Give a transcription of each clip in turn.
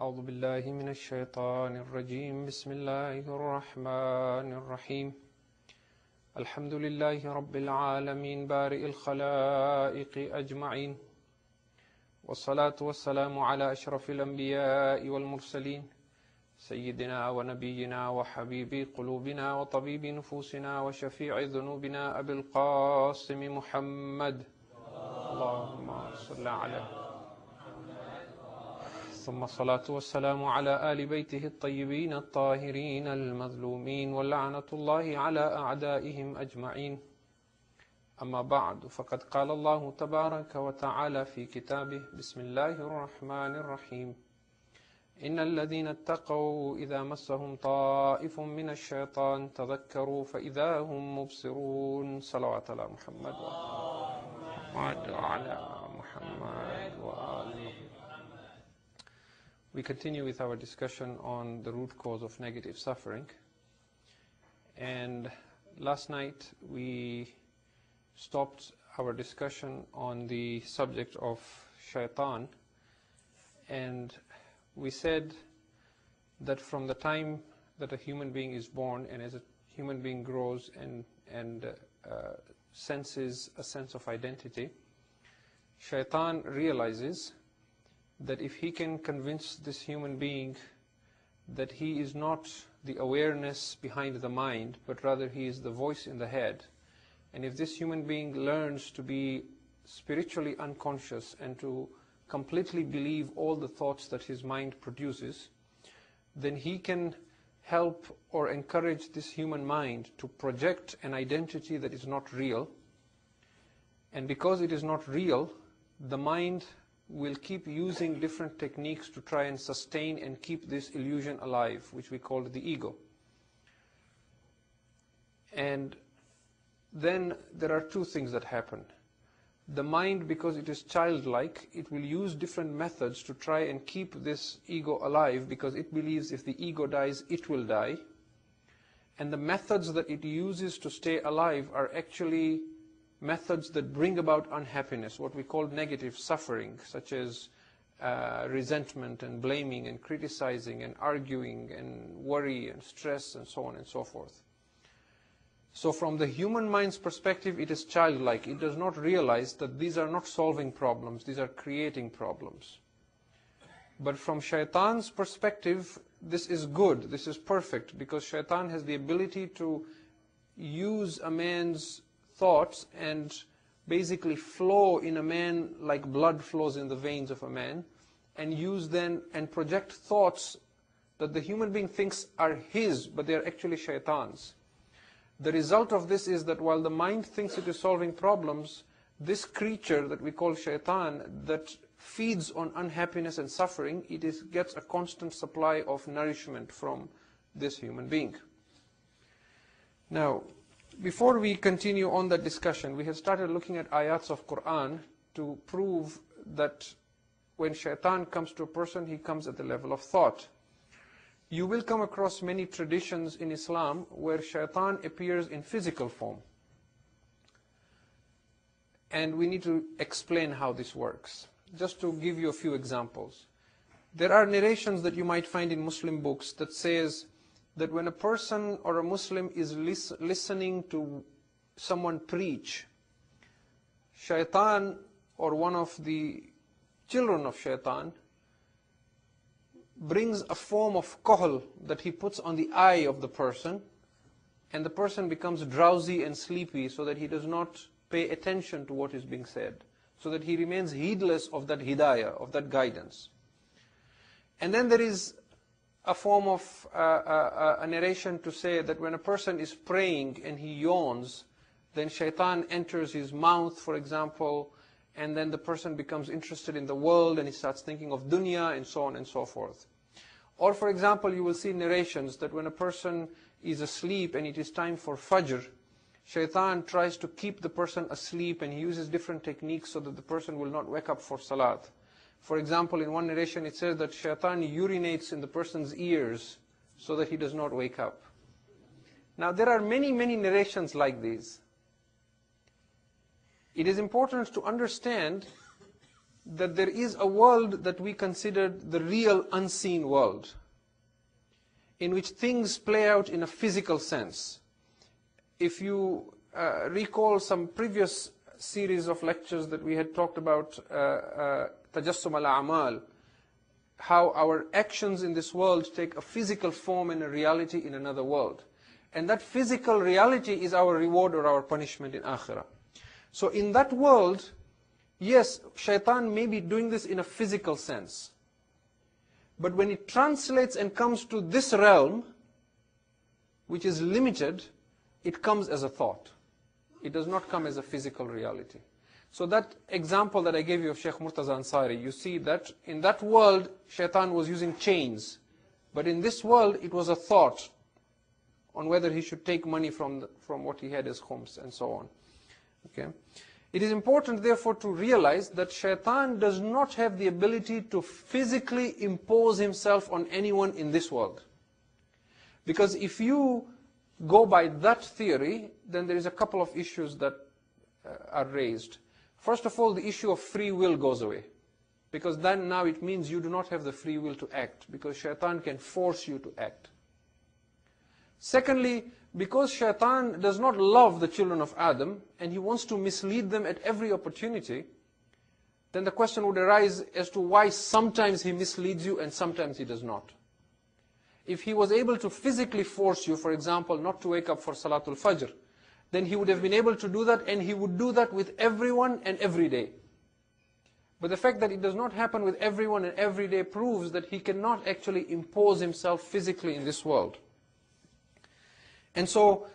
أعوذ بالله من الشيطان الرجيم بسم الله الرحمن الرحيم الحمد لله رب العالمين بارئ الخلائق أجمعين والصلاة والسلام على أشرف الأنبياء والمرسلين سيدنا ونبينا وحبيب قلوبنا وطبيب نفوسنا وشفيع ذنوبنا أبي القاسم محمد اللهم صل على ثم الصلاة والسلام على آل بيته الطيبين الطاهرين المظلومين ولعنة الله على أعدائهم أجمعين أما بعد فقد قال الله تبارك وتعالى في كتابه بسم الله الرحمن الرحيم إن الذين اتقوا إذا مسهم طائف من الشيطان تذكروا فإذا هم مبصرون صلوات على محمد وعلى محمد وآل محمد. We continue with our discussion on the root cause of negative suffering. And last night we stopped our discussion on the subject of shaitan. And we said that from the time that a human being is born and as a human being grows and senses a sense of identity, shaitan realizes that if he can convince this human being that he is not the awareness behind the mind, but rather he is the voice in the head, and if this human being learns to be spiritually unconscious and to completely believe all the thoughts that his mind produces, then he can help or encourage this human mind to project an identity that is not real. And because it is not real, the mind will keep using different techniques to try and sustain and keep this illusion alive, which we call the ego. And then there are two things that happen. The mind, because it is childlike, it will use different methods to try and keep this ego alive, because it believes if the ego dies, it will die. And the methods that it uses to stay alive are actually methods that bring about unhappiness, what we call negative suffering, such as resentment and blaming and criticizing and arguing and worry and stress and so on and so forth. So from the human mind's perspective, it is childlike. It does not realize that these are not solving problems, these are creating problems. But from shaitan's perspective, this is good, this is perfect, because shaitan has the ability to use a man's thoughts and basically flow in a man like blood flows in the veins of a man, and use then and project thoughts that the human being thinks are his, but they are actually shaitan's. The result of this is that while the mind thinks it is solving problems, this creature that we call shaitan, that feeds on unhappiness and suffering, gets a constant supply of nourishment from this human being. Now, before we continue on that discussion, we have started looking at ayats of Quran to prove that when shaitan comes to a person, he comes at the level of thought. You will come across many traditions in Islam where shaitan appears in physical form. And we need to explain how this works. Just to give you a few examples. There are narrations that you might find in Muslim books that says that when a person or a Muslim is listening to someone preach, shaitan or one of the children of shaitan brings a form of kohl that he puts on the eye of the person, and the person becomes drowsy and sleepy so that he does not pay attention to what is being said, so that he remains heedless of that hidayah, of that guidance. And then there is a form of a narration to say that when a person is praying and he yawns, then shaitan enters his mouth, for example, and then the person becomes interested in the world and he starts thinking of dunya and so on and so forth. Or for example, you will see narrations that when a person is asleep and it is time for fajr, shaitan tries to keep the person asleep and he uses different techniques so that the person will not wake up for salat. For example, in one narration it says that shaitan urinates in the person's ears so that he does not wake up. Now there are many, many narrations like these. It is important to understand that there is a world that we considered the real unseen world, in which things play out in a physical sense. If you recall some previous series of lectures that we had talked about tajassum al-a'mal, how our actions in this world take a physical form and a reality in another world. And that physical reality is our reward or our punishment in akhirah. So in that world, yes, shaitan may be doing this in a physical sense. But when it translates and comes to this realm, which is limited, it comes as a thought. It does not come as a physical reality. So that example that I gave you of Sheikh Murtaza Ansari, you see that in that world, shaitan was using chains. But in this world, it was a thought on whether he should take money from what he had as khums and so on. Okay? It is important, therefore, to realize that shaitan does not have the ability to physically impose himself on anyone in this world. Because if you go by that theory, then there is a couple of issues that are raised. First of all, the issue of free will goes away. Because then now it means you do not have the free will to act, because shaitan can force you to act. Secondly, because shaitan does not love the children of Adam, and he wants to mislead them at every opportunity, then the question would arise as to why sometimes he misleads you and sometimes he does not. If he was able to physically force you, for example, not to wake up for Salatul Fajr, then he would have been able to do that, and he would do that with everyone and every day. But the fact that it does not happen with everyone and every day proves that he cannot actually impose himself physically in this world. And so,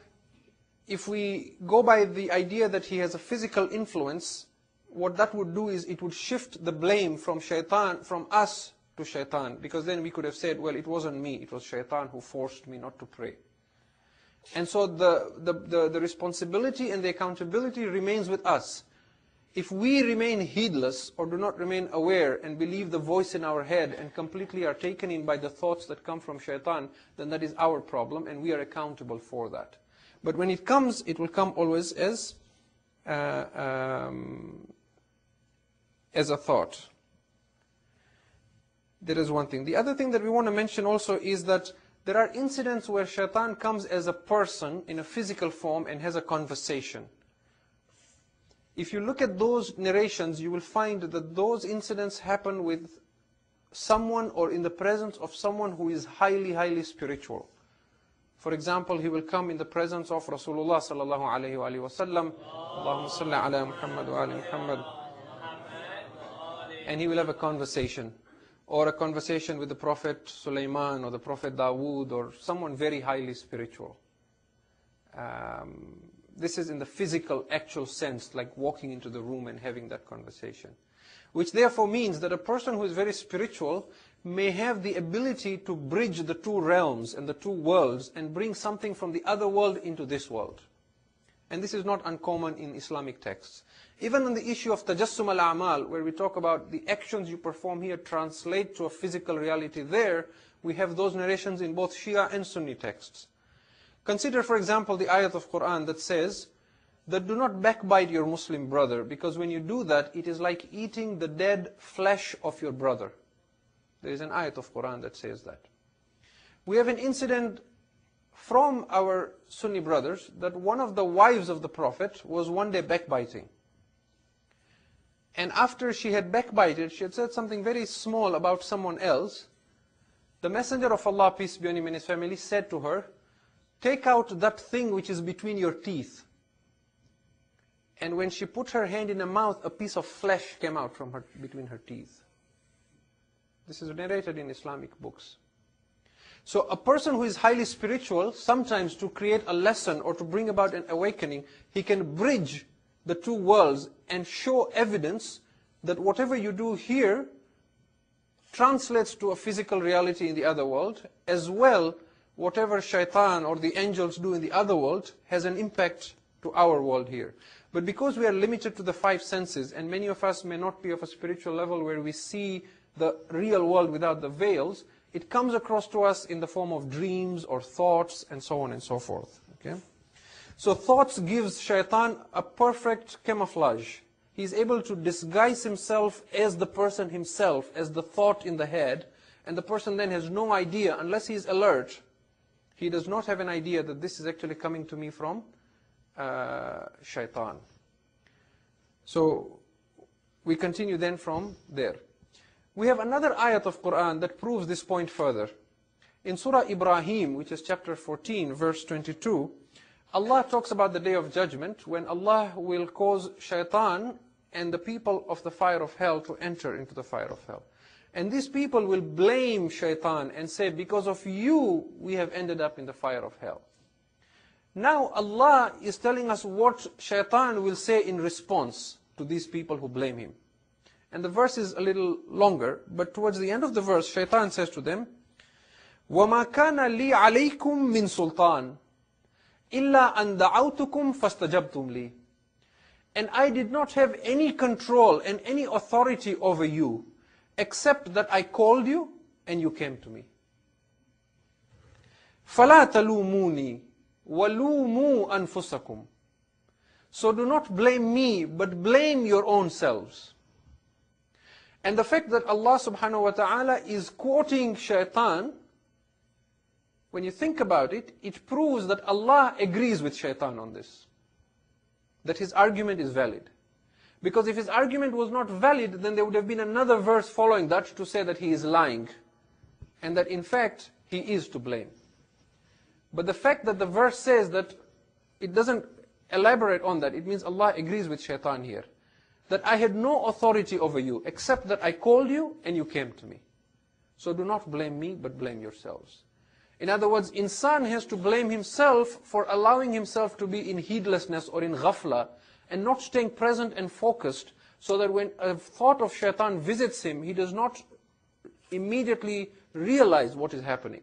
if we go by the idea that he has a physical influence, what that would do is it would shift the blame from shaitan, from us to shaitan. Because then we could have said, well, it wasn't me, it was shaitan who forced me not to pray. And so the responsibility and the accountability remains with us. If we remain heedless or do not remain aware and believe the voice in our head and completely are taken in by the thoughts that come from shaitan, then that is our problem and we are accountable for that. But when it comes, it will come always as a thought. That is one thing. The other thing that we want to mention also is that there are incidents where shaitan comes as a person in a physical form and has a conversation. If you look at those narrations, you will find that those incidents happen with someone or in the presence of someone who is highly, highly spiritual. For example, he will come in the presence of Rasulullah sallallahu alayhi wa sallam, Allahumma salli ala Muhammad wa ali Muhammad, and he will have a conversation. Or a conversation with the Prophet Sulaiman or the Prophet Dawood or someone very highly spiritual. This is in the physical, actual sense, like walking into the room and having that conversation. Which therefore means that a person who is very spiritual may have the ability to bridge the two realms and the two worlds and bring something from the other world into this world. And this is not uncommon in Islamic texts. Even on the issue of tajassum al-a'mal, where we talk about the actions you perform here translate to a physical reality there, we have those narrations in both Shia and Sunni texts. Consider, for example, the ayat of Quran that says that do not backbite your Muslim brother, because when you do that, it is like eating the dead flesh of your brother. There is an ayat of Quran that says that. We have an incident from our Sunni brothers that one of the wives of the Prophet was one day backbiting. And after she had backbited, she had said something very small about someone else. The Messenger of Allah, peace be on him and his family, said to her, take out that thing which is between your teeth. And when she put her hand in her mouth, a piece of flesh came out from between her teeth. This is narrated in Islamic books. So a person who is highly spiritual, sometimes to create a lesson or to bring about an awakening, he can bridge the two worlds and show evidence that whatever you do here translates to a physical reality in the other world, as well whatever shaitan or the angels do in the other world has an impact to our world here. But because we are limited to the five senses, and many of us may not be of a spiritual level where we see the real world without the veils, it comes across to us in the form of dreams or thoughts and so on and so forth. Okay? So thoughts gives shaitan a perfect camouflage. he's able to disguise himself as the person himself, as the thought in the head, and the person then has no idea, unless he's alert, he does not have an idea that this is actually coming to me from shaitan. So we continue then from there. We have another ayat of Quran that proves this point further. In Surah Ibrahim, which is chapter 14, verse 22, Allah talks about the day of judgment, when Allah will cause shaitan and the people of the fire of hell to enter into the fire of hell. And these people will blame shaitan and say, because of you, we have ended up in the fire of hell. Now Allah is telling us what shaitan will say in response to these people who blame him. And the verse is a little longer, but towards the end of the verse, shaitan says to them, وَمَا كَانَ لِي عَلَيْكُمْ مِنْ سُلْطَانٍ إِلَّا أَنْ دَعَوْتُكُمْ فَاسْتَجَبْتُمْ لِي. And I did not have any control and any authority over you, except that I called you and you came to me. فَلَا تَلُومُونِي وَلُومُوا أَنفُسَكُمْ. So do not blame me, but blame your own selves. And the fact that Allah subhanahu wa ta'ala is quoting shaitan, when you think about it, it proves that Allah agrees with shaitan on this. That his argument is valid. Because if his argument was not valid, then there would have been another verse following that to say that he is lying. And that in fact, he is to blame. But the fact that the verse says that it doesn't elaborate on that, it means Allah agrees with shaitan here. That I had no authority over you, except that I called you and you came to me. So do not blame me, but blame yourselves. In other words, insan has to blame himself for allowing himself to be in heedlessness or in ghafla, and not staying present and focused, so that when a thought of shaitan visits him, he does not immediately realize what is happening.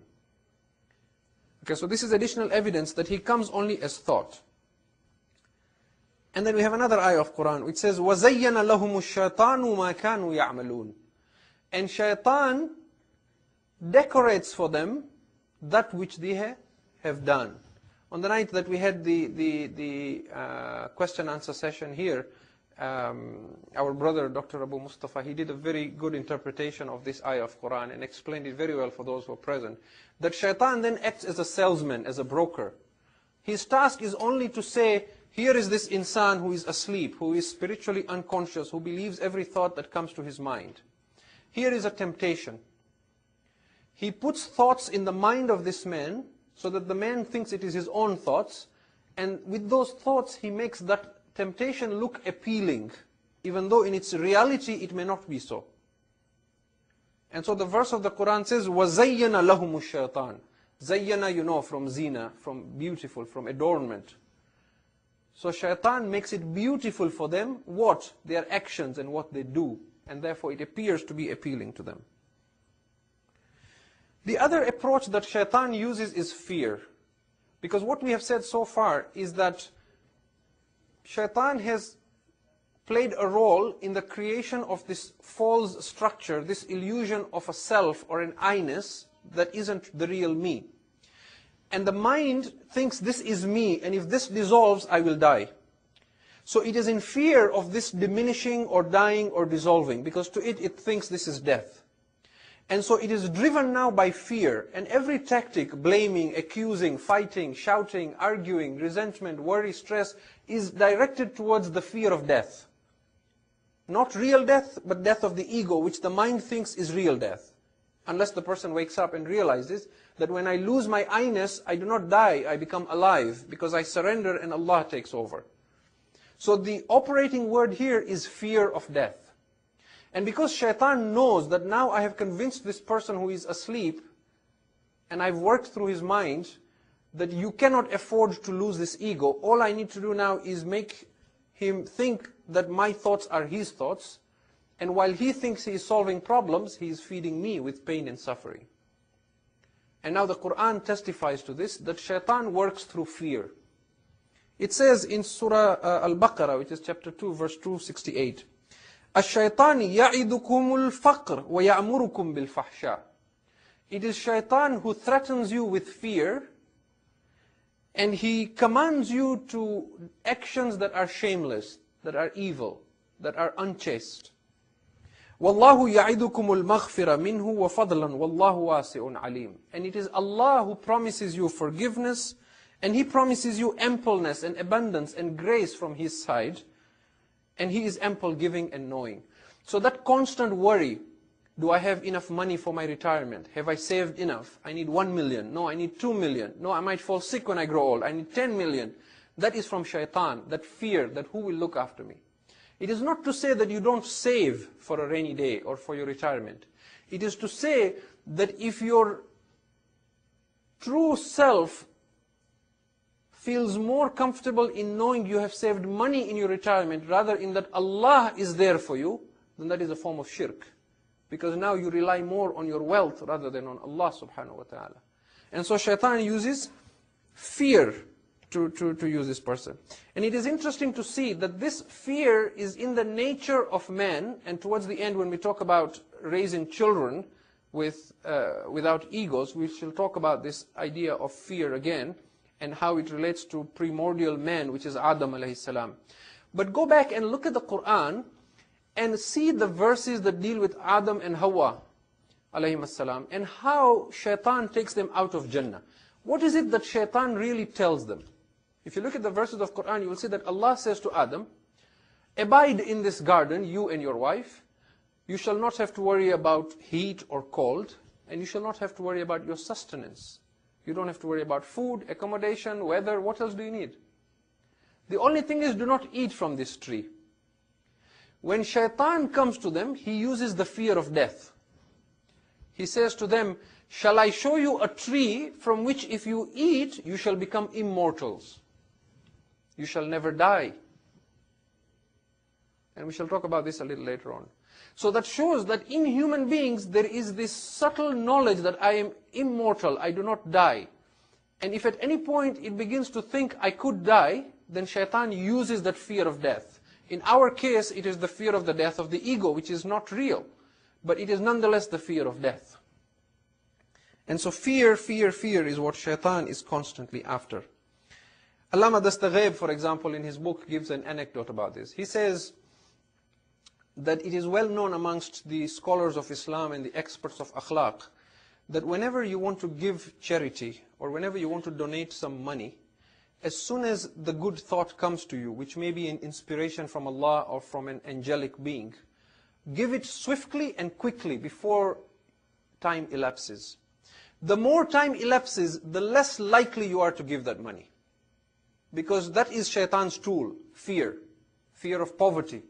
Okay, so this is additional evidence that he comes only as thought. And then we have another ayah of Quran which says, وَزَيَّنَ لَهُمُ الشَّيْطَانُ مَا كَانُوا يَعْمَلُونَ. And shaitan decorates for them that which they have done. On the night that we had the question-answer session here, our brother, Dr. Abu Mustafa, he did a very good interpretation of this ayah of Quran and explained it very well for those who are present. That shaitan then acts as a salesman, as a broker. His task is only to say, here is this insan who is asleep, who is spiritually unconscious, who believes every thought that comes to his mind. Here is a temptation. He puts thoughts in the mind of this man, so that the man thinks it is his own thoughts, and with those thoughts he makes that temptation look appealing, even though in its reality it may not be so. And so the verse of the Quran says, وَزَيَّنَ لَهُمُ الشَّيْطَانِ. Zayyana, you know, from zina, from beautiful, from adornment. So shaitan makes it beautiful for them, what? Their actions and what they do. And therefore it appears to be appealing to them. The other approach that shaitan uses is fear. Because what we have said so far is that shaitan has played a role in the creation of this false structure, this illusion of a self or an I-ness that isn't the real me. And the mind thinks this is me, and if this dissolves, I will die. So it is in fear of this diminishing or dying or dissolving, because to it, it thinks this is death. And so it is driven now by fear, and every tactic, blaming, accusing, fighting, shouting, arguing, resentment, worry, stress, is directed towards the fear of death. Not real death, but death of the ego, which the mind thinks is real death. Unless the person wakes up and realizes that when I lose my I-ness, I do not die, I become alive, because I surrender and Allah takes over. So the operating word here is fear of death. And because shaitan knows that now I have convinced this person who is asleep, and I've worked through his mind, that you cannot afford to lose this ego, all I need to do now is make him think that my thoughts are his thoughts, and while he thinks he is solving problems, he is feeding me with pain and suffering. And now the Quran testifies to this, that shaitan works through fear. It says in Surah Al-Baqarah, which is chapter 2, verse 268, الشيطان يعدكم الفقر ويأمركم بالفحشاء. It is shaitan who threatens you with fear, and he commands you to actions that are shameless, that are evil, that are unchaste. وَاللَّهُ يَعِدُكُمُ الْمَغْفِرَ مِنْهُ وَفَضْلًا وَاللَّهُ وَاسِعٌ عَلِيمٌ. And it is Allah who promises you forgiveness, and He promises you ampleness and abundance and grace from His side, and He is ample giving and knowing. So that constant worry, do I have enough money for my retirement? Have I saved enough? I need 1 million. No, I need 2 million. No, I might fall sick when I grow old. I need 10 million. That is from shaitan, that fear that who will look after me. It is not to say that you don't save for a rainy day or for your retirement. It is to say that if your true self feels more comfortable in knowing you have saved money in your retirement rather in that Allah is there for you, then that is a form of shirk. Because now you rely more on your wealth rather than on Allah subhanahu wa ta'ala. And so shaitan uses fear to use this person. And it is interesting to see that this fear is in the nature of man, and towards the end when we talk about raising children without egos, we shall talk about this idea of fear again, and how it relates to primordial man, which is Adam alayhi salam. But go back and look at the Quran, and see the verses that deal with Adam and Hawa alayhim as-salam, and how shaitan takes them out of Jannah. What is it that shaitan really tells them? If you look at the verses of Quran, you will see that Allah says to Adam, abide in this garden, you and your wife. You shall not have to worry about heat or cold, and you shall not have to worry about your sustenance. You don't have to worry about food, accommodation, weather. What else do you need? The only thing is, do not eat from this tree. When shaitan comes to them, he uses the fear of death. He says to them, shall I show you a tree from which if you eat, you shall become immortals? You shall never die. And we shall talk about this a little later on. So that shows that in human beings, there is this subtle knowledge that I am immortal, I do not die. And if at any point it begins to think I could die, then shaitan uses that fear of death. In our case, it is the fear of the death of the ego, which is not real. But it is nonetheless the fear of death. And so fear is what shaitan is constantly after. Allama Dastaghaib, for example, in his book gives an anecdote about this. He says that it is well known amongst the scholars of Islam and the experts of akhlaq that whenever you want to give charity or whenever you want to donate some money, as soon as the good thought comes to you, which may be an inspiration from Allah or from an angelic being, give it swiftly and quickly before time elapses. The more time elapses, the less likely you are to give that money. Because that is shaitan's tool, fear of poverty.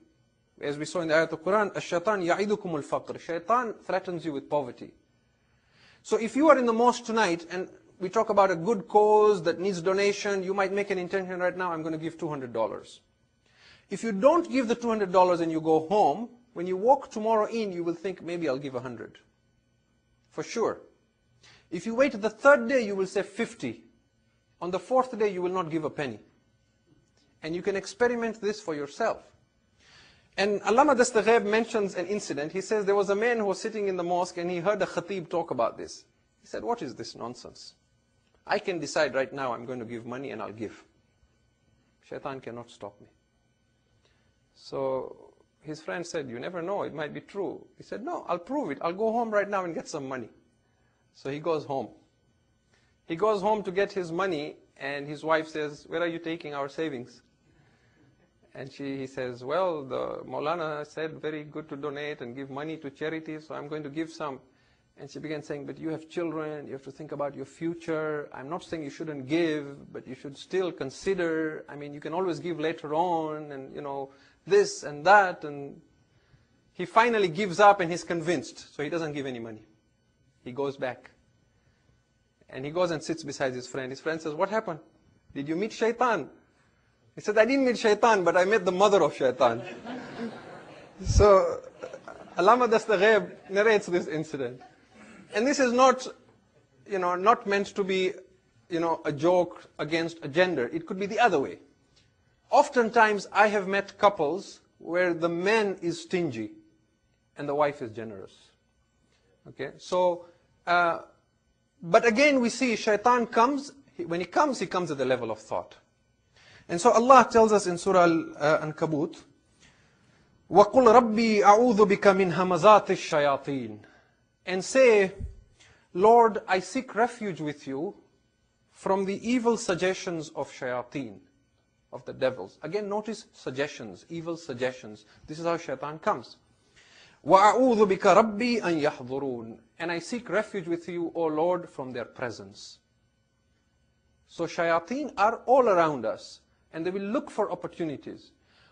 As we saw in the ayat of the Quran, ash-shaitan ya'idukum al-faqr. Shaitan threatens you with poverty. So if you are in the mosque tonight and we talk about a good cause that needs donation, you might make an intention right now, I'm going to give $200. If you don't give the $200 and you go home, when you walk tomorrow in, you will think, maybe I'll give 100. For sure. If you wait the third day, you will say 50. On the fourth day, you will not give a penny. And you can experiment this for yourself. And Allama Dastaghaib mentions an incident. He says there was a man who was sitting in the mosque and he heard a khatib talk about this. He said, what is this nonsense? I can decide right now I'm going to give money and I'll give. Shaitan cannot stop me. So his friend said, you never know, it might be true. He said, no, I'll prove it. I'll go home right now and get some money. So he goes home. He goes home to get his money, and his wife says, where are you taking our savings? And he says, well, the Maulana said very good to donate and give money to charity, so I'm going to give some. And she began saying, but you have children, you have to think about your future. I'm not saying you shouldn't give, but you should still consider. I mean, you can always give later on, and this and that. And he finally gives up and he's convinced, so he doesn't give any money. He goes back. And he goes and sits beside his friend. His friend says, what happened? Did you meet shaitan? He said, I didn't meet shaitan, but I met the mother of shaitan. So, Allama Dastaghaib narrates this incident. And this is not, not meant to be, a joke against a gender. It could be the other way. Oftentimes, I have met couples where the man is stingy and the wife is generous. Okay, so, but again we see shaitan comes, when he comes at the level of thought. And so Allah tells us in Surah Al-Ankabut, وَقُلْ رَبِّي أَعُوذُ بِكَ مِنْ هَمَزَاتِ الشَّيَاطِينِ. And say, Lord, I seek refuge with you from the evil suggestions of shayateen, of the devils. Again, notice suggestions, evil suggestions. This is how shaitan comes. وَأَعُوذُ بِكَ رَبِّي أَنْ يَحْضُرُونَ. And I seek refuge with you, O Lord, from their presence. So shayateen are all around us, and they will look for opportunities.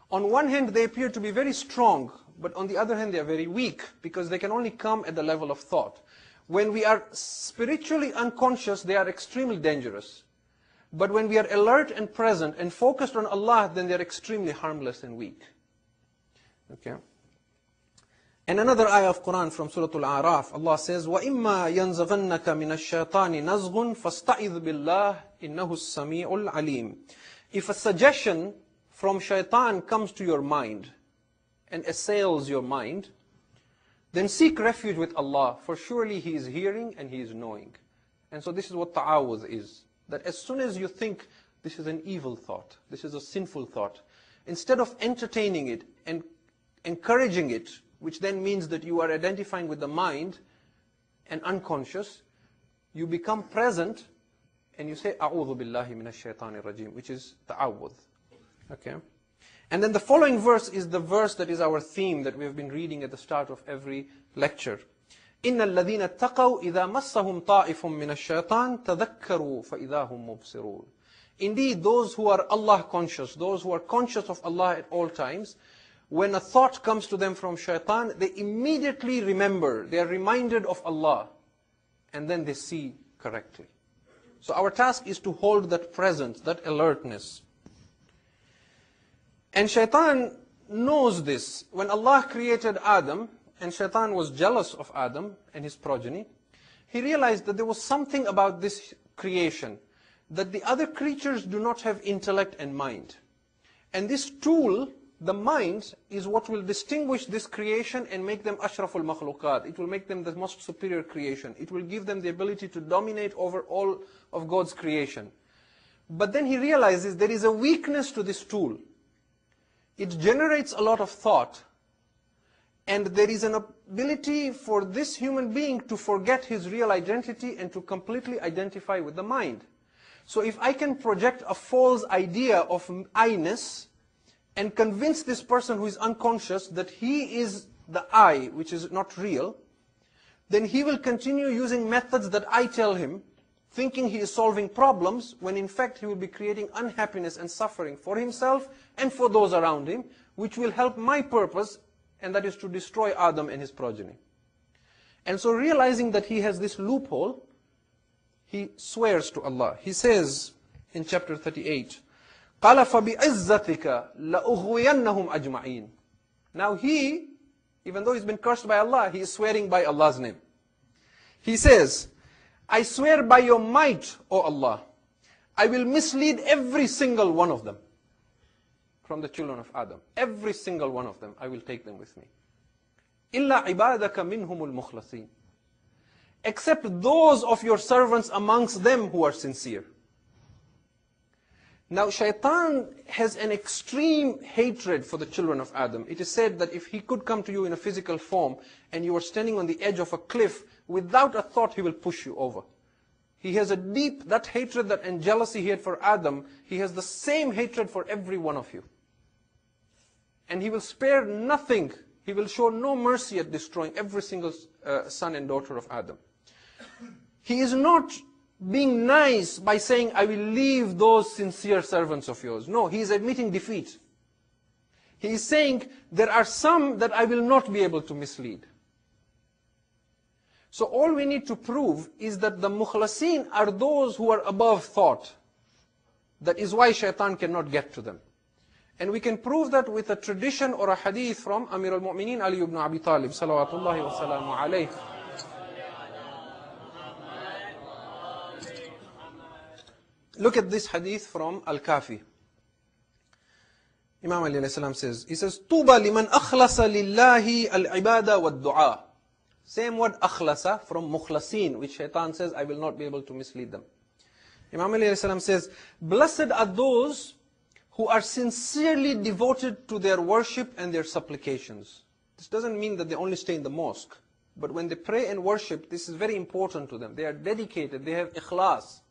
On one hand, they appear to be very strong, but on the other hand, they are very weak, because they can only come at the level of thought. When we are spiritually unconscious, they are extremely dangerous. But when we are alert and present and focused on Allah, then they are extremely harmless and weak. Okay. And another ayah of Quran from Surah Al-A'raf, Allah says, وَإِمَّا يَنزَغَنَّكَ مِنَ الشَّيْطَانِ نَزْغٌ فَاسْتَعِذْ بِاللَّهِ إِنَّهُ السَّمِيعُ الْعَلِيمُ. If a suggestion from shaitan comes to your mind and assails your mind, then seek refuge with Allah, for surely He is hearing and He is knowing. And so this is what ta'awudh is. That as soon as you think this is an evil thought, this is a sinful thought, instead of entertaining it and encouraging it, which then means that you are identifying with the mind and unconscious, you become present and you say, A'udhu billahi minash shaitanir rajim, which is ta'awudh. Okay? And then the following verse is the verse that is our theme that we have been reading at the start of every lecture. إِنَّ الَّذِينَ اتَّقَوْا إِذَا مَسَّهُمْ طَائِفٌ مِّنَ الشَّيْطَانِ تَذَكَّرُوا فَإِذَا هُمْ مُبْصِرُونَ. Indeed, those who are Allah conscious, those who are conscious of Allah at all times, when a thought comes to them from shaitan, they immediately remember, they are reminded of Allah, and then they see correctly. So our task is to hold that presence, that alertness. And shaitan knows this. When Allah created Adam, and shaitan was jealous of Adam and his progeny, he realized that there was something about this creation, that the other creatures do not have intellect and mind. And this tool, the mind, is what will distinguish this creation and make them ashraful makhluqat. It will make them the most superior creation. It will give them the ability to dominate over all of God's creation. But then he realizes there is a weakness to this tool. It generates a lot of thought. And there is an ability for this human being to forget his real identity and to completely identify with the mind. So if I can project a false idea of I-ness and convince this person who is unconscious that he is the I, which is not real, then he will continue using methods that I tell him, thinking he is solving problems, when in fact he will be creating unhappiness and suffering for himself and for those around him, which will help my purpose, and that is to destroy Adam and his progeny. And so realizing that he has this loophole, he swears to Allah. He says in chapter 38, قَالَ فَبِعِزَّتِكَ لَأُغْوِيَنَّهُمْ أَجْمَعِينَ. Now he, even though he's been cursed by Allah, he is swearing by Allah's name. He says, I swear by your might, O Allah, I will mislead every single one of them from the children of Adam. Every single one of them, I will take them with me. إِلَّا عِبَادَكَ مِنْهُمُ الْمُخْلَصِينَ. Except those of your servants amongst them who are sincere. Now, shaitan has an extreme hatred for the children of Adam. It is said that if he could come to you in a physical form and you are standing on the edge of a cliff, without a thought he will push you over. He has a deep, that hatred and jealousy he had for Adam, he has the same hatred for every one of you. And he will spare nothing. He will show no mercy at destroying every single son and daughter of Adam. He is not being nice by saying, I will leave those sincere servants of yours. No, he is admitting defeat. He is saying, there are some that I will not be able to mislead. So all we need to prove is that the mukhlasin are those who are above thought. That is why shaitan cannot get to them. And we can prove that with a tradition or a hadith from Amir al-Mu'mineen Ali ibn Abi Talib, salawatullahi wa salamu alayhi. Look at this hadith from Al-Kafi. Imam Ali alayhi salam says, he says, Tuba liman akhlasa lillahi al-ibada wad-du'a. Same word akhlasa from mukhlasin, which shaitan says, I will not be able to mislead them. Imam Ali alayhi salam says, blessed are those who are sincerely devoted to their worship and their supplications. This doesn't mean that they only stay in the mosque. But when they pray and worship, this is very important to them. They are dedicated, they have ikhlas.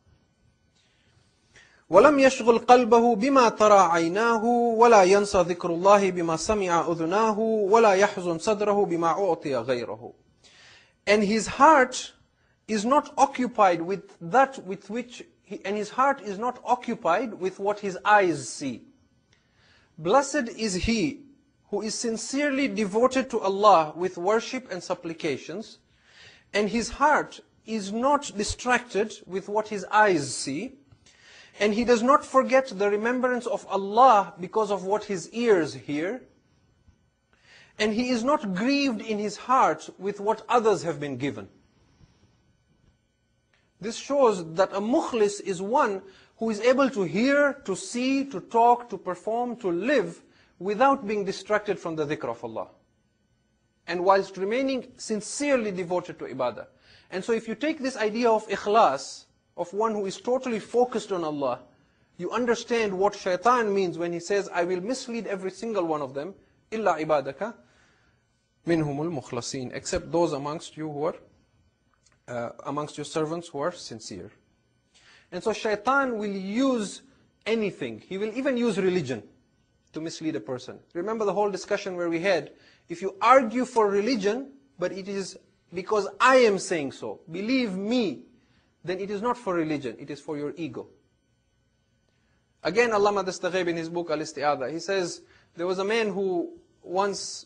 وَلَمْ يَشْغُلْ قَلْبَهُ بِمَا تَرَى عَيْنَاهُ وَلَا يَنْسَى ذِكْرُ اللَّهِ بِمَا سَمِعَ أُذُنَاهُ وَلَا يَحْزُنْ صَدْرَهُ بِمَا أُعْطِيَ غَيْرَهُ. And his heart is not occupied with that with which his heart is not occupied with what his eyes see. Blessed is he who is sincerely devoted to Allah with worship and supplications, and his heart is not distracted with what his eyes see, and he does not forget the remembrance of Allah because of what his ears hear, and he is not grieved in his heart with what others have been given. This shows that a mukhlis is one who is able to hear, to see, to talk, to perform, to live without being distracted from the dhikr of Allah, and whilst remaining sincerely devoted to ibadah. And so if you take this idea of ikhlas, of one who is totally focused on Allah, you understand what shaitan means when he says, I will mislead every single one of them, illa ibadaka minhumul mukhlasin, except those amongst you who are, amongst your servants who are sincere. And so shaitan will use anything. He will even use religion to mislead a person. Remember the whole discussion where we had, if you argue for religion, but it is because I am saying so, believe me, then it is not for religion, it is for your ego. Again, Allama Dastaghaib in his book Al-Isti'adha, he says, there was a man who once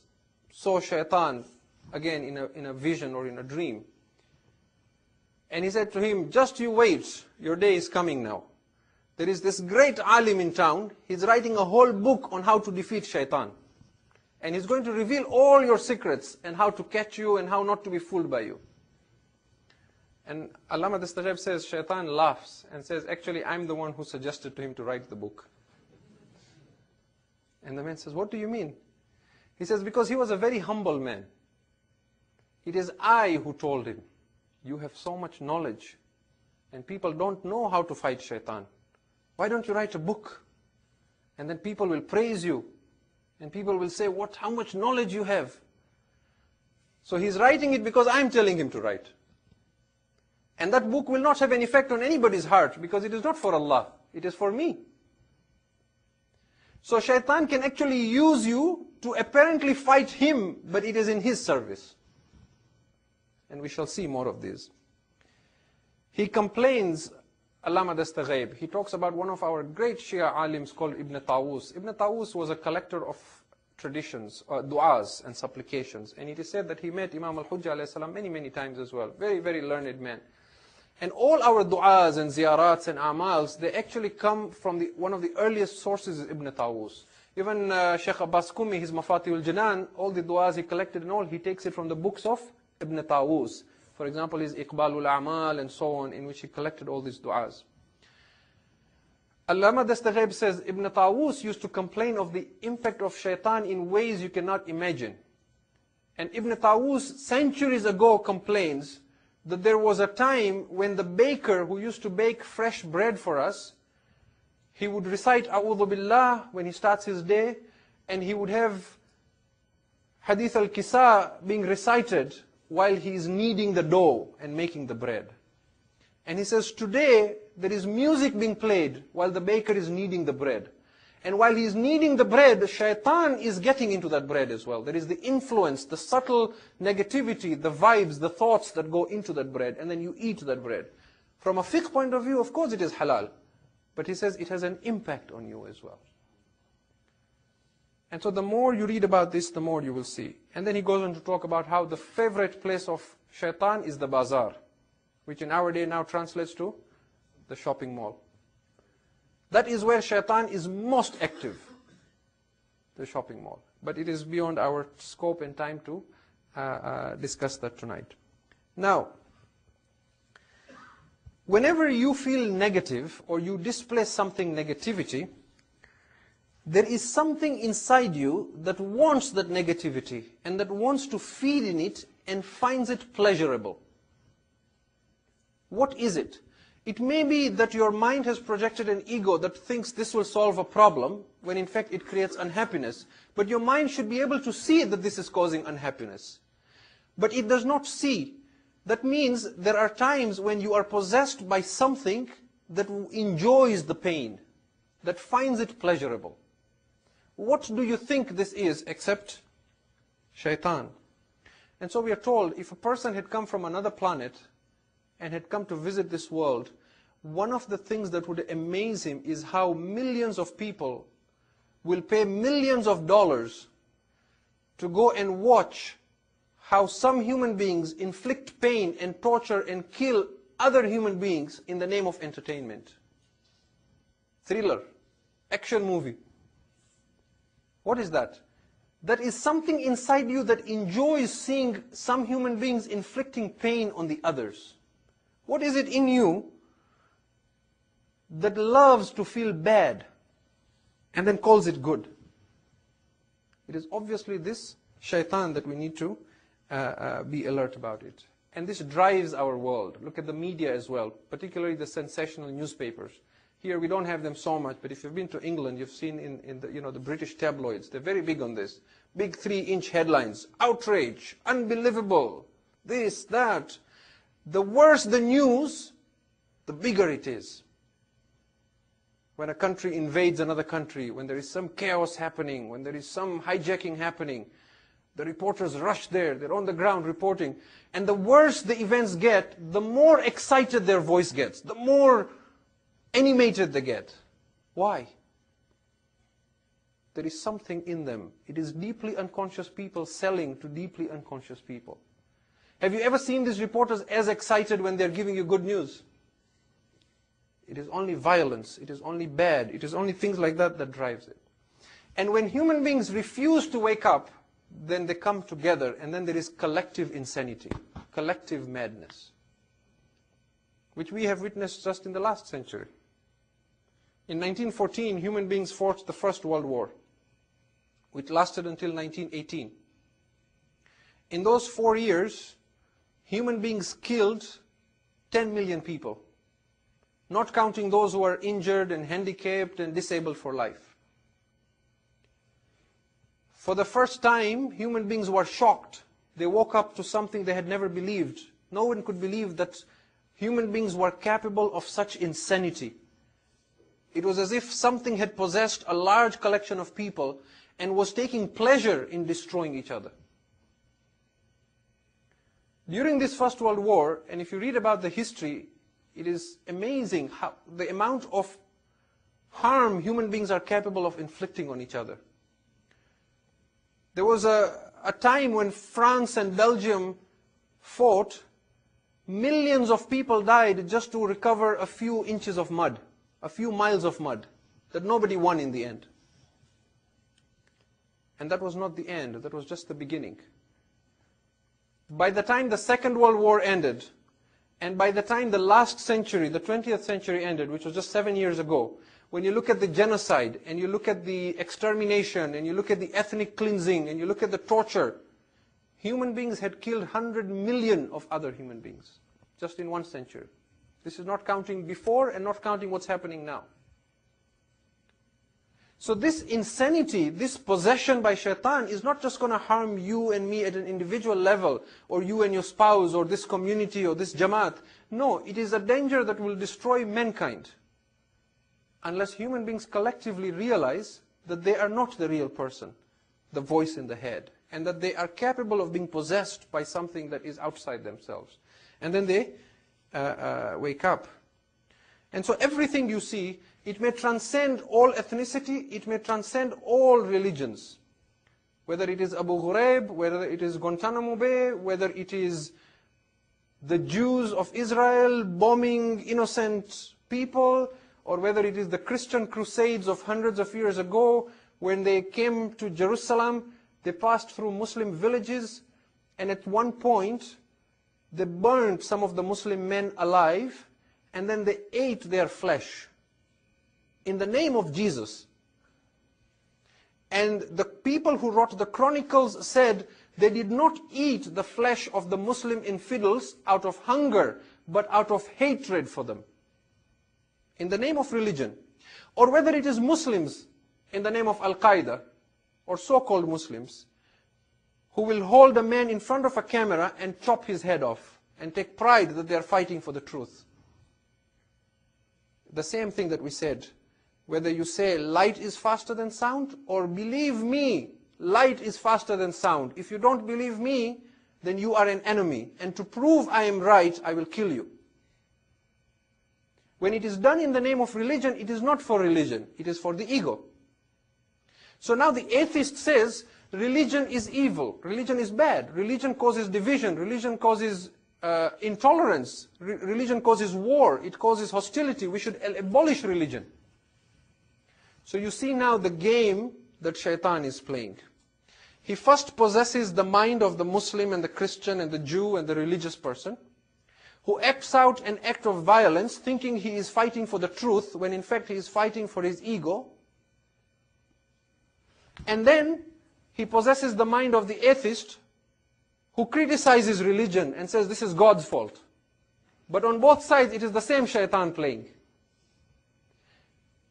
saw shaitan, again in a vision or in a dream. And he said to him, just you wait, your day is coming now. There is this great alim in town, he's writing a whole book on how to defeat shaitan. And he's going to reveal all your secrets and how to catch you and how not to be fooled by you. And Allama Dastaghaib says, shaitan laughs and says, actually I'm the one who suggested to him to write the book. And the man says, what do you mean? He says, because he was a very humble man. It is I who told him, you have so much knowledge and people don't know how to fight shaitan. Why don't you write a book? And then people will praise you. And people will say, how much knowledge you have. So he's writing it because I'm telling him to write. And that book will not have an effect on anybody's heart because it is not for Allah. It is for me. So shaitan can actually use you to apparently fight him, but it is in his service. And we shall see more of this. He complains, Allama Dastaghaib, he talks about one of our great Shia alims called Ibn Tawus. Ibn Tawus was a collector of traditions, du'as and supplications. And it is said that he met Imam al-Hujjah alayhi salam many times as well. Very, very learned man. And all our du'as and ziyarats and amals, they actually come from one of the earliest sources is Ibn Tawus. Even Sheikh Abbas Qumi, his Mafatihul Janan, all the du'as he collected and all, he takes it from the books of Ibn Tawus. For example, his Iqbalul A'mal and so on, in which he collected all these du'as. Allama Dastaghaib says, Ibn Tawus used to complain of the impact of shaitan in ways you cannot imagine. And Ibn Tawus, centuries ago, complains that there was a time when the baker who used to bake fresh bread for us, he would recite A'udhu Billah when he starts his day, and he would have Hadith al-Kisa being recited while he is kneading the dough and making the bread. And he says, today there is music being played while the baker is kneading the bread. And while he is kneading the bread, shaitan is getting into that bread as well. There is the influence, the subtle negativity, the vibes, the thoughts that go into that bread, and then you eat that bread. From a fiqh point of view, of course it is halal. But he says it has an impact on you as well. And so the more you read about this, the more you will see. And then he goes on to talk about how the favorite place of shaitan is the bazaar, which in our day now translates to the shopping mall. That is where shaitan is most active, the shopping mall. But it is beyond our scope and time to discuss that tonight. Now, whenever you feel negative or you display something negativity, there is something inside you that wants that negativity and that wants to feed in it and finds it pleasurable. What is it? It may be that your mind has projected an ego that thinks this will solve a problem, when in fact it creates unhappiness. But your mind should be able to see that this is causing unhappiness. But it does not see. That means there are times when you are possessed by something that enjoys the pain, that finds it pleasurable. What do you think this is except shaitan? And so we are told, if a person had come from another planet and had come to visit this world, one of the things that would amaze him is how millions of people will pay millions of dollars to go and watch how some human beings inflict pain and torture and kill other human beings in the name of entertainment. Thriller, action movie. What is that? That is something inside you that enjoys seeing some human beings inflicting pain on the others. What is it in you that loves to feel bad and then calls it good? It is obviously this shaitan that we need to be alert about it. And this drives our world. Look at the media as well, particularly the sensational newspapers. Here we don't have them so much, but if you've been to England, you've seen in the, the British tabloids, they're very big on this. Big 3-inch headlines, outrage, unbelievable, this, that. The worse the news, the bigger it is. When a country invades another country, when there is some chaos happening, when there is some hijacking happening, the reporters rush there, they're on the ground reporting. And the worse the events get, the more excited their voice gets, the more animated they get. Why? There is something in them. It is deeply unconscious people selling to deeply unconscious people. Have you ever seen these reporters as excited when they're giving you good news? It is only violence, it is only bad, it is only things like that that drives it. And when human beings refuse to wake up, then they come together, and then there is collective insanity, collective madness, which we have witnessed just in the last century. In 1914, human beings fought the First World War, which lasted until 1918. In those 4 years, human beings killed 10 million people, not counting those who are injured and handicapped and disabled for life. For the first time, human beings were shocked. They woke up to something they had never believed. No one could believe that human beings were capable of such insanity. It was as if something had possessed a large collection of people and was taking pleasure in destroying each other. During this First World War, and if you read about the history, it is amazing how the amount of harm human beings are capable of inflicting on each other. There was a time when France and Belgium fought. Millions of people died just to recover a few inches of mud, a few miles of mud, that nobody won in the end. And that was not the end, that was just the beginning. By the time the Second World War ended, and by the time the last century, the 20th century ended, which was just 7 years ago, when you look at the genocide, and you look at the extermination, and you look at the ethnic cleansing, and you look at the torture, human beings had killed 100 million of other human beings, just in 1 century. This is not counting before and not counting what's happening now. So this insanity, this possession by shaitan is not just going to harm you and me at an individual level, or you and your spouse, or this community, or this jamaat. No, it is a danger that will destroy mankind, unless human beings collectively realize that they are not the real person, the voice in the head, and that they are capable of being possessed by something that is outside themselves. And then they wake up. And so everything you see, it may transcend all ethnicity, it may transcend all religions. Whether it is Abu Ghraib, whether it is Guantanamo Bay, whether it is the Jews of Israel bombing innocent people, or whether it is the Christian crusades of hundreds of years ago, when they came to Jerusalem, they passed through Muslim villages, and at one point, they burned some of the Muslim men alive, and then they ate their flesh in the name of Jesus. And the people who wrote the chronicles said they did not eat the flesh of the Muslim infidels out of hunger, but out of hatred for them. in the name of religion, or whether it is Muslims in the name of Al-Qaeda, or so-called Muslims, who will hold a man in front of a camera and chop his head off, and take pride that they are fighting for the truth. The same thing that we said, whether you say light is faster than sound, or believe me, light is faster than sound. If you don't believe me, then you are an enemy, and to prove I am right, I will kill you. When it is done in the name of religion, it is not for religion, it is for the ego. So now the atheist says, religion is evil, religion is bad, religion causes division, religion causes intolerance, religion causes war, it causes hostility, we should abolish religion. So you see now the game that shaitan is playing. He first possesses the mind of the Muslim and the Christian and the Jew and the religious person, who acts out an act of violence, thinking he is fighting for the truth, when in fact he is fighting for his ego. And then he possesses the mind of the atheist, who criticizes religion and says this is God's fault. But on both sides it is the same shaitan playing.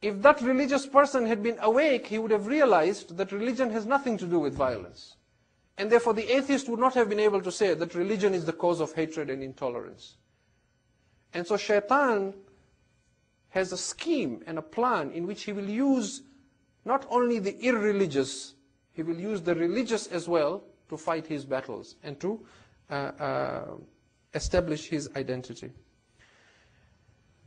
If that religious person had been awake, he would have realized that religion has nothing to do with violence. And therefore the atheist would not have been able to say that religion is the cause of hatred and intolerance. And so shaitan has a scheme and a plan in which he will use not only the irreligious, he will use the religious as well to fight his battles and to establish his identity.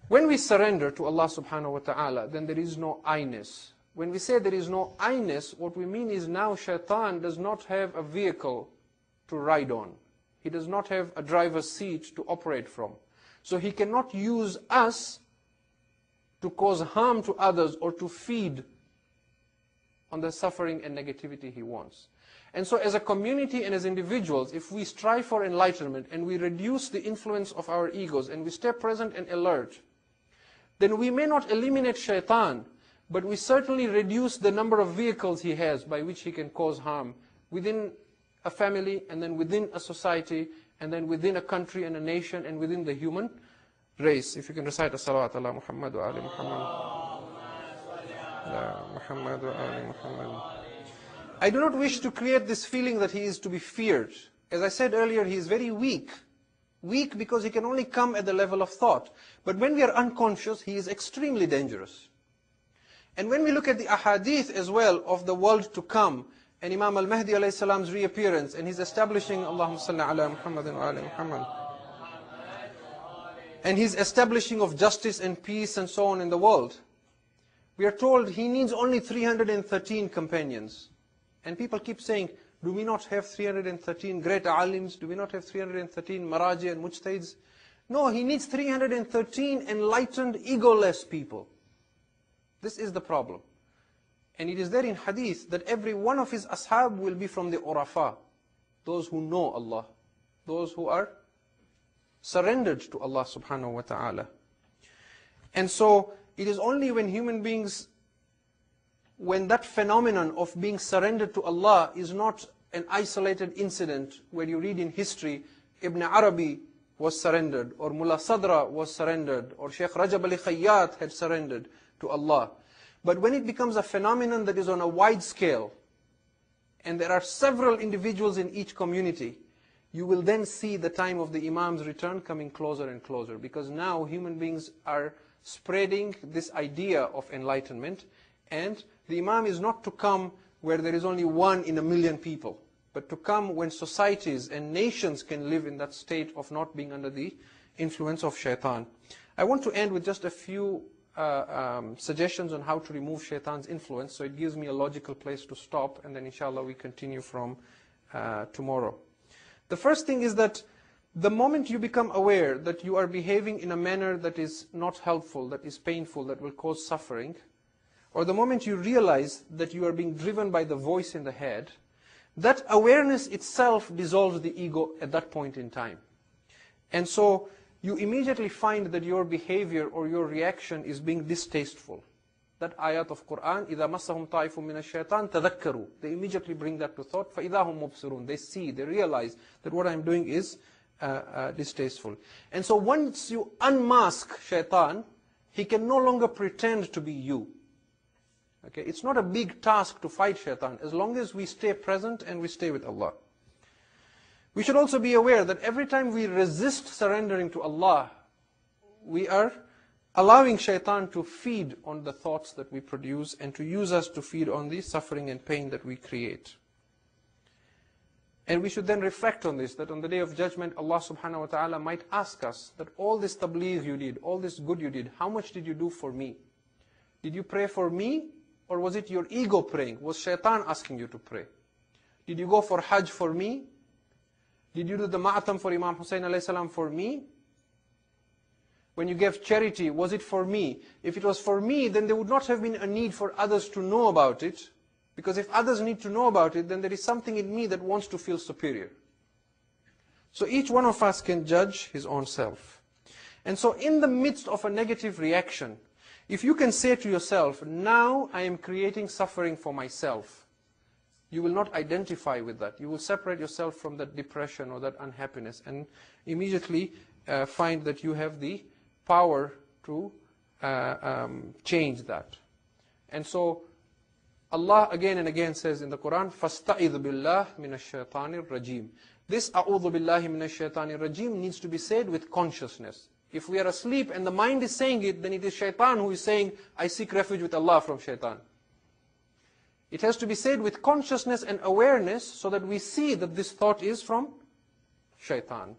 When we surrender to Allah subhanahu wa ta'ala, then there is no I-ness. When we say there is no I-ness, what we mean is now shaitan does not have a vehicle to ride on. He does not have a driver's seat to operate from. So he cannot use us to cause harm to others or to feed on the suffering and negativity he wants. And so as a community and as individuals, if we strive for enlightenment and we reduce the influence of our egos and we stay present and alert, then we may not eliminate shaitan, but we certainly reduce the number of vehicles he has by which he can cause harm within a family, and then within a society, and then within a country and a nation, and within the human race. If you can recite a salawat ala Muhammad wa ali Muhammad. Muhammad wa ali Muhammad. I do not wish to create this feeling that he is to be feared. As I said earlier, he is very weak. Weak because he can only come at the level of thought. But when we are unconscious, he is extremely dangerous. And when we look at the ahadith as well of the world to come, and Imam al-Mahdi alayhi salam's reappearance, and his establishing, Allahumma salli ala Muhammadin wa ali Muhammad, and his establishing of justice and peace and so on in the world, we are told he needs only 313 companions. And people keep saying, do we not have 313 great alims? Do we not have 313 maraji and mujtahids? No, he needs 313 enlightened, egoless people. This is the problem. And it is there in hadith that every one of his ashab will be from the urafa, those who know Allah, those who are surrendered to Allah subhanahu wa ta'ala. And so it is only when human beings, when that phenomenon of being surrendered to Allah is not an isolated incident where you read in history, Ibn Arabi was surrendered, or Mullah Sadra was surrendered, or Shaykh Rajab Ali Khayyat had surrendered to Allah. But when it becomes a phenomenon that is on a wide scale, and there are several individuals in each community, you will then see the time of the Imam's return coming closer and closer, because now human beings are spreading this idea of enlightenment, and the Imam is not to come where there is only 1 in a million people, but to come when societies and nations can live in that state of not being under the influence of shaitan. I want to end with just a few suggestions on how to remove shaitan's influence, so it gives me a logical place to stop, and then inshallah we continue from tomorrow. The first thing is that the moment you become aware that you are behaving in a manner that is not helpful, that is painful, that will cause suffering, or the moment you realize that you are being driven by the voice in the head, that awareness itself dissolves the ego at that point in time. And so you immediately find that your behavior or your reaction is being distasteful. That ayat of Quran, إِذَا مَسَّهُمْ طَائِفٌ مِّنَ الشَّيْطَانِ تَذَكَّرُوا. They immediately bring that to thought. فَإِذَا هُمْ مُبْصِرُونَ. They see, they realize that what I'm doing is distasteful. And so once you unmask shaitan, he can no longer pretend to be you. Okay? It's not a big task to fight shaitan, as long as we stay present and we stay with Allah. We should also be aware that every time we resist surrendering to Allah, we are allowing shaitan to feed on the thoughts that we produce and to use us to feed on the suffering and pain that we create. And we should then reflect on this, that on the Day of Judgment, Allah subhanahu wa ta'ala might ask us that all this tabligh you did, all this good you did, how much did you do for me? Did you pray for me, or was it your ego praying? Was shaitan asking you to pray? Did you go for Hajj for me? Did you do the ma'atam for Imam Hussein alayhi salam for me? When you gave charity, was it for me? If it was for me, then there would not have been a need for others to know about it. Because if others need to know about it, then there is something in me that wants to feel superior. So each one of us can judge his own self. And so in the midst of a negative reaction, if you can say to yourself, now I am creating suffering for myself, you will not identify with that. You will separate yourself from that depression or that unhappiness and immediately find that you have the power to change that. And so Allah again and again says in the Quran, فَاسْتَعِذْ بِاللَّهِ مِنَ الشَّيْطَانِ الرَّجِيمِ. This أَعُوذُ بِاللَّهِ مِنَ الشَّيْطَانِ الرَّجِيمِ needs to be said with consciousness. If we are asleep and the mind is saying it, then it is shaitan who is saying, I seek refuge with Allah from shaitan. It has to be said with consciousness and awareness so that we see that this thought is from shaitan.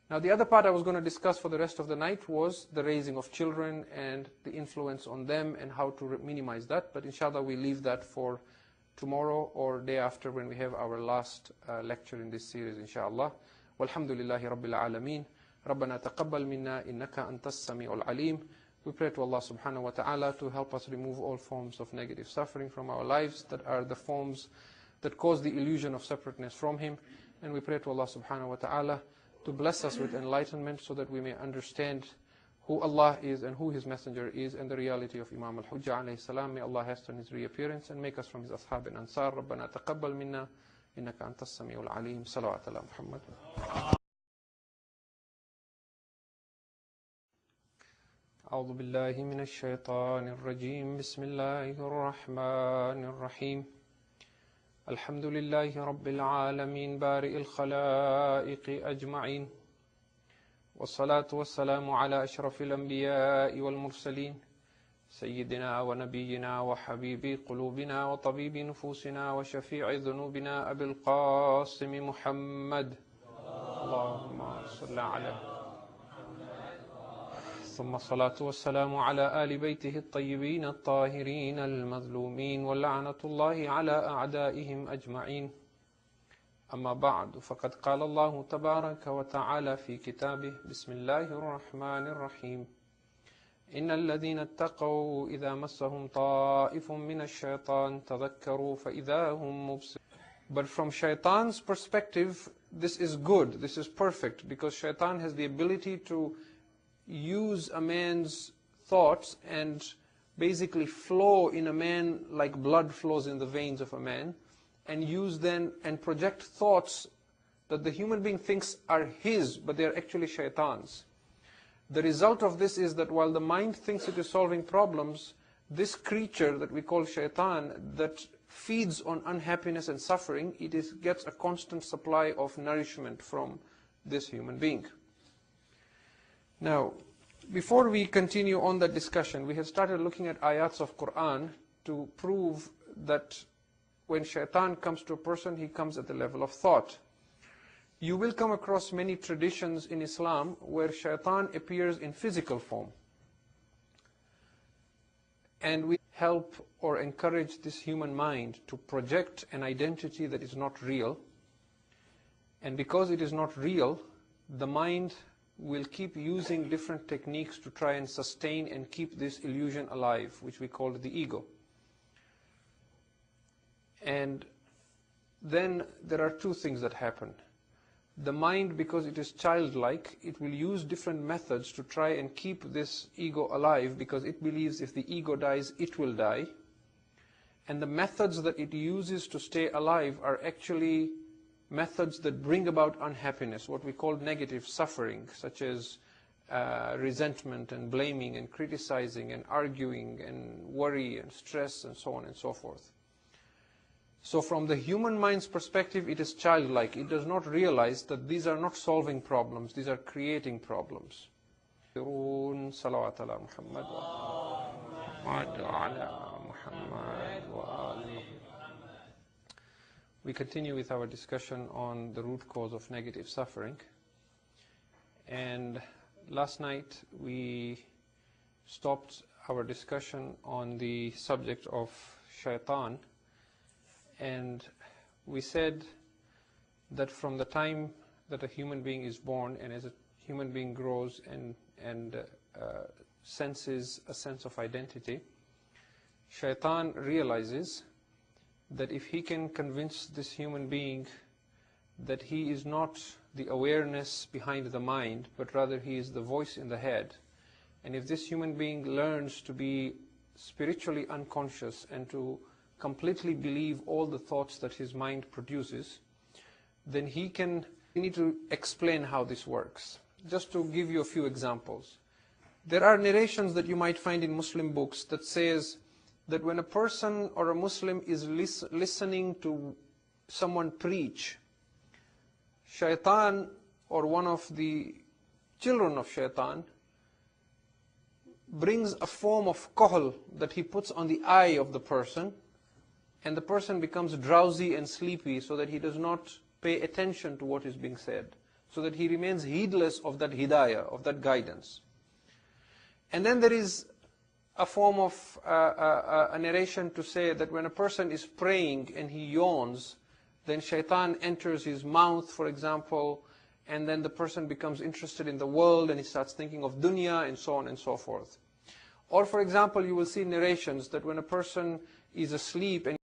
Now the other part I was going to discuss for the rest of the night was the raising of children and the influence on them and how to minimize that. But inshallah we leave that for tomorrow or day after when we have our last lecture in this series inshallah. Walhamdulillahi Rabbil Alameen. Rabbana taqabbal minna innaka antas sami'ul alim. We pray to Allah subhanahu wa ta'ala to help us remove all forms of negative suffering from our lives that are the forms that cause the illusion of separateness from Him. And we pray to Allah subhanahu wa ta'ala to bless us with enlightenment so that we may understand who Allah is and who His Messenger is and the reality of Imam al-Hujjah alayhi salam. May Allah hasten His reappearance and make us from His ashab and ansar. Rabbana taqabbal minna innaka antas sami'ul alim. Salawat ala Muhammad. أعوذ بالله من الشيطان الرجيم بسم الله الرحمن الرحيم الحمد لله رب العالمين بارئ الخلائق أجمعين والصلاة والسلام على أشرف الأنبياء والمرسلين سيدنا ونبينا وحبيب قلوبنا وطبيب نفوسنا وشفيع ذنوبنا أبي القاسم محمد اللهم صل على ثم الصلاة والسلام على آل بيته الطيبين الطاهرين المظلومين ولعنة الله على أعدائهم أجمعين أما بعد فقد قال الله تبارك وتعالى في كتابه بسم الله الرحمن الرحيم إن الذين اتقوا إذا مسهم طائف من الشيطان تذكروا فإذا هم مبصرون. But from shaitan's perspective, this is good, this is perfect, because shaitan has the ability to use a man's thoughts and basically flow in a man like blood flows in the veins of a man, and use then and project thoughts that the human being thinks are his, but they are actually shaitan's. The result of this is that while the mind thinks it is solving problems, this creature that we call shaitan, that feeds on unhappiness and suffering, gets a constant supply of nourishment from this human being. Now, before we continue on that discussion, we have started looking at ayats of Quran to prove that when shaitan comes to a person, he comes at the level of thought. You will come across many traditions in Islam where shaitan appears in physical form. And we help or encourage this human mind to project an identity that is not real. And because it is not real, the mind will keep using different techniques to try and sustain and keep this illusion alive, which we call the ego. And then there are two things that happen. The mind, because it is childlike, it will use different methods to try and keep this ego alive, because it believes if the ego dies, it will die. And the methods that it uses to stay alive are actually methods that bring about unhappiness, what we call negative suffering, such as resentment and blaming and criticizing and arguing and worry and stress and so on and so forth. So from the human mind's perspective, it is childlike. It does not realize that these are not solving problems, these are creating problems. We continue with our discussion on the root cause of negative suffering. And last night we stopped our discussion on the subject of shaitan, and we said that from the time that a human being is born and as a human being grows and senses a sense of identity, shaitan realizes that if he can convince this human being that he is not the awareness behind the mind, but rather he is the voice in the head, and if this human being learns to be spiritually unconscious and to completely believe all the thoughts that his mind produces, then we need to explain how this works. Just to give you a few examples. There are narrations that you might find in Muslim books that says that when a person or a Muslim is listening to someone preach, shaitan or one of the children of shaitan brings a form of kohl that he puts on the eye of the person, and the person becomes drowsy and sleepy so that he does not pay attention to what is being said, so that he remains heedless of that hidayah, of that guidance. And then there is a form of a narration to say that when a person is praying and he yawns, then shaitan enters his mouth, for example, and then the person becomes interested in the world and he starts thinking of dunya and so on and so forth. Or for example, you will see narrations that when a person is asleep and